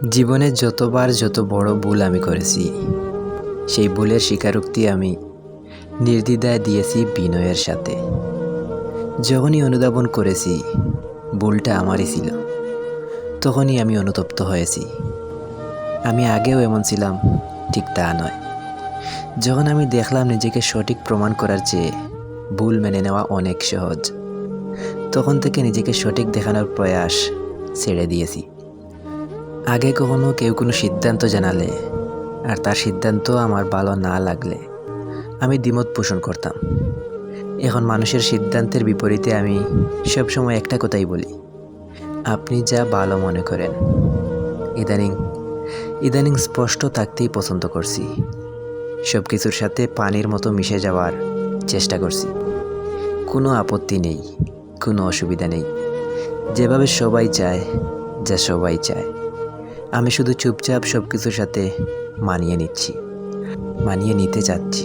জীবনে যতবার যত বড় ভুল আমি করেছি, সেই ভুলের স্বীকারোক্তি আমি নির্দ্বিধায় দিয়েছি বিনয়ের সাথে। যখনই অনুধাবন করেছি ভুলটা আমারই ছিল, তখনই আমি অনুতপ্ত হয়েছি। আমি আগেও এমন ছিলাম, ঠিক তা নয়। যখন আমি দেখলাম নিজেকে সঠিক প্রমাণ করার চেয়ে ভুল মেনে নেওয়া অনেক সহজ, তখন থেকে নিজেকে সঠিক দেখানোর প্রয়াস ছেড়ে দিয়েছি। আগে কখনো কেউ কোনো সিদ্ধান্ত জানালে আর তার সিদ্ধান্ত আমার ভালো না লাগলে আমি দ্বিমত পোষণ করতাম। এখন মানুষের সিদ্ধান্তের বিপরীতে আমি সবসময় একটা কথাই বলি, আপনি যা ভালো মনে করেন। ইদানিং ইদানিং স্পষ্ট থাকতেই পছন্দ করছি। সব কিছুর সাথে পানির মতো মিশে যাওয়ার চেষ্টা করছি। কোনো আপত্তি নেই, কোনো অসুবিধা নেই। যেভাবে সবাই চায়, যা সবাই চায়, আমি শুধু চুপচাপ সব কিছুর সাথে মানিয়ে নিতে চাচ্ছি।